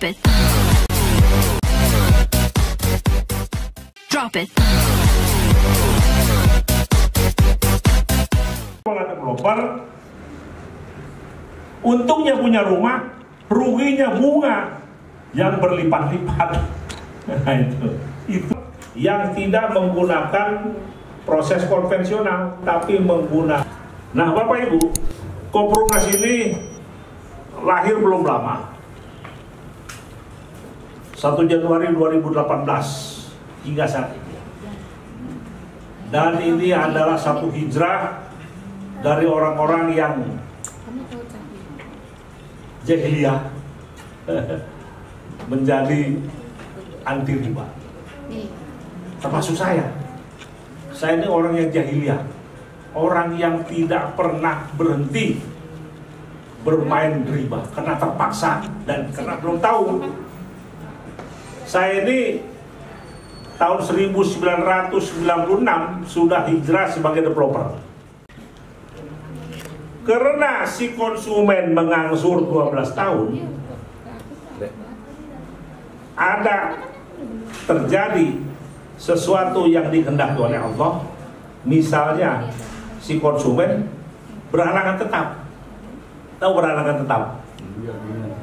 Drop it. Drop it. Kalau developer, untungnya punya rumah, ruginya bunga yang berlipat-lipat. Nah, itu yang tidak menggunakan proses konvensional, tapi menggunakan. Nah, Bapak Ibu, Koperumnas ini lahir belum lama. 1 Januari 2018 hingga saat ini. Dan ini adalah satu hijrah dari orang-orang yang jahiliyah menjadi anti riba. Termasuk saya. Saya ini orang yang jahiliyah, orang yang tidak pernah berhenti bermain riba karena terpaksa dan karena belum tahu. Saya ini tahun 1996 sudah hijrah sebagai developer. Karena si konsumen mengangsur 12 tahun, ada terjadi sesuatu yang dikehendaki oleh Allah. Misalnya si konsumen berhalangan tetap. Tahu berhalangan tetap?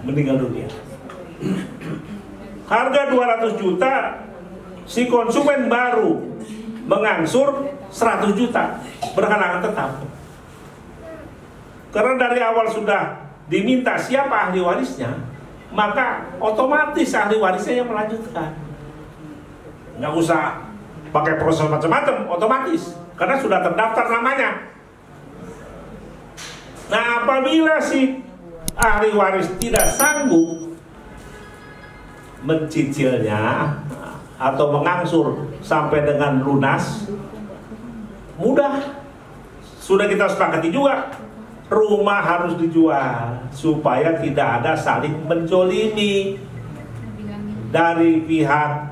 Meninggal dunia. Harga 200 juta, si konsumen baru mengangsur 100 juta, berhalangan tetap. Karena dari awal sudah diminta siapa ahli warisnya, maka otomatis ahli warisnya yang melanjutkan. Nggak usah pakai proses macam-macam, otomatis, karena sudah terdaftar namanya. Nah, apabila si ahli waris tidak sanggup mencicilnya atau mengangsur sampai dengan lunas, mudah. Sudah kita sepakati juga, rumah harus dijual supaya tidak ada saling menjolimi dari pihak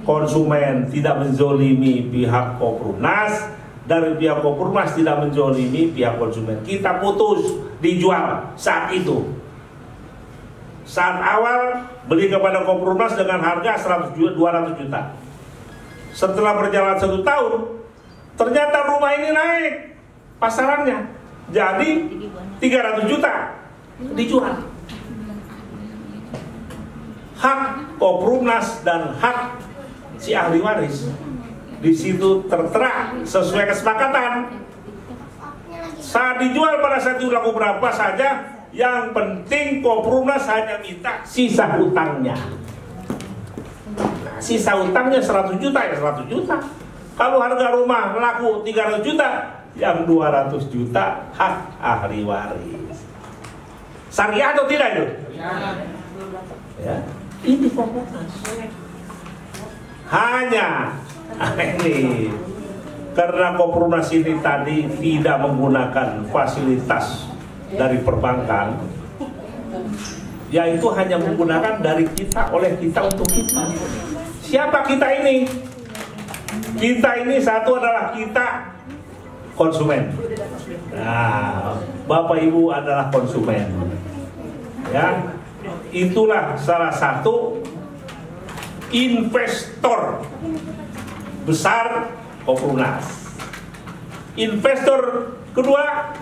konsumen, tidak menjolimi pihak Koperumnas, dari pihak Koperumnas tidak menjolimi pihak konsumen. Kita putus dijual saat itu. Saat awal beli kepada Koperumnas dengan harga 200 juta. Setelah berjalan 1 tahun, ternyata rumah ini naik pasarannya, jadi 300 juta dijual. Hak Koperumnas dan hak si ahli waris di situ tertera sesuai kesepakatan. Saat dijual pada saat itu laku berapa saja, yang penting Koperumnas hanya minta sisa hutangnya. Nah, sisa hutangnya 100 juta ya 100 juta. Kalau harga rumah laku 300 juta, yang 200 juta hak ahli waris. Syariah atau tidak itu? Ya, ini Koperumnas. Hanya ini karena Koperumnas ini tadi tidak menggunakan fasilitas dari perbankan, yaitu hanya menggunakan dari kita, oleh kita, untuk kita. Siapa kita ini? Kita ini satu adalah kita konsumen. Nah, Bapak Ibu adalah konsumen. Ya, itulah salah satu investor besar Koperumnas. Investor kedua,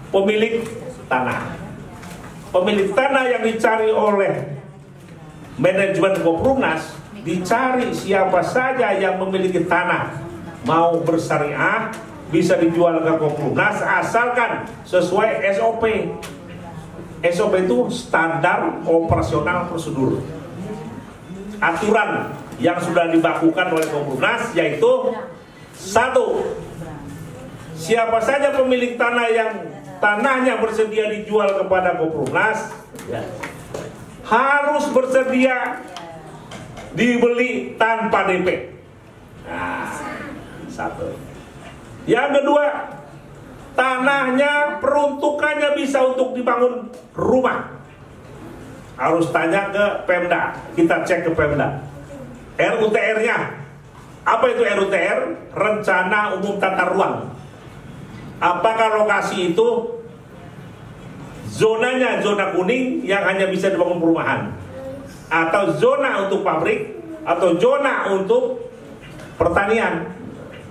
pemilik tanah. Pemilik tanah yang dicari oleh manajemen Koperumnas, dicari siapa saja yang memiliki tanah mau bersyariah, bisa dijual ke Koperumnas asalkan sesuai SOP. SOP itu standar operasional prosedur, aturan yang sudah dibakukan oleh Koperumnas, yaitu 1. Siapa saja pemilik tanah yang tanahnya bersedia dijual kepada Koperumnas, ya, harus bersedia dibeli tanpa DP. Nah, 1. Yang kedua, tanahnya peruntukannya bisa untuk dibangun rumah. Harus tanya ke Pemda, kita cek ke Pemda. RUTR-nya, apa itu RUTR? Rencana Umum Tata Ruang. Apakah lokasi itu zonanya zona kuning yang hanya bisa dibangun perumahan, atau zona untuk pabrik, atau zona untuk pertanian.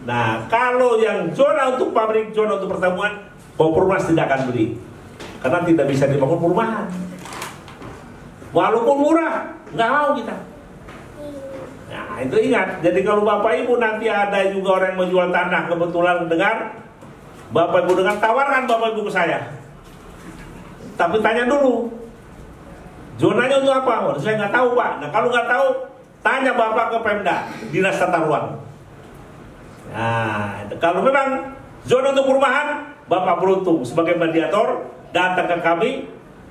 Nah, kalau yang zona untuk pabrik, zona untuk pertambangan, Kompolnas tidak akan beli, karena tidak bisa dibangun perumahan. Walaupun murah, nggak mau kita. Nah, itu ingat. Jadi kalau Bapak Ibu nanti ada juga orang yang menjual tanah, kebetulan dengar, Bapak Ibu dengar, tawarkan Bapak Ibu ke saya. Tapi tanya dulu, zonanya untuk apa? Waduh, saya nggak tahu, Pak. Nah, kalau nggak tahu, tanya Bapak ke Pemda, Dinas Tata Ruang. Nah, kalau memang zona untuk perumahan, Bapak beruntung sebagai mediator, datang ke kami,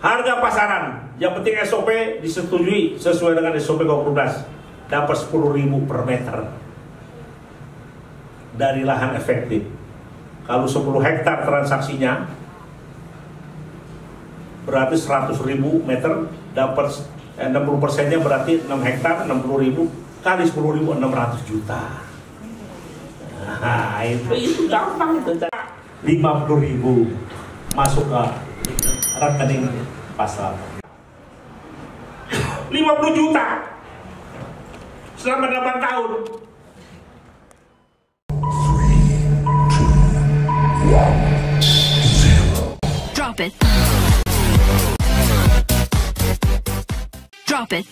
harga pasaran, yang penting SOP disetujui sesuai dengan SOP Kompolnas, dapat 10.000 per meter dari lahan efektif. Kalau 10 hektar transaksinya, berarti 100.000 meter, dapat 60%-nya berarti 6 hektar, 60.000 kali 10.000, 600 juta. Nah, itu gampang itu. 50.000 masuk ke rekening pasar. 50 juta selama 8 tahun. 3, 2, 1, 0. Drop it. Drop it.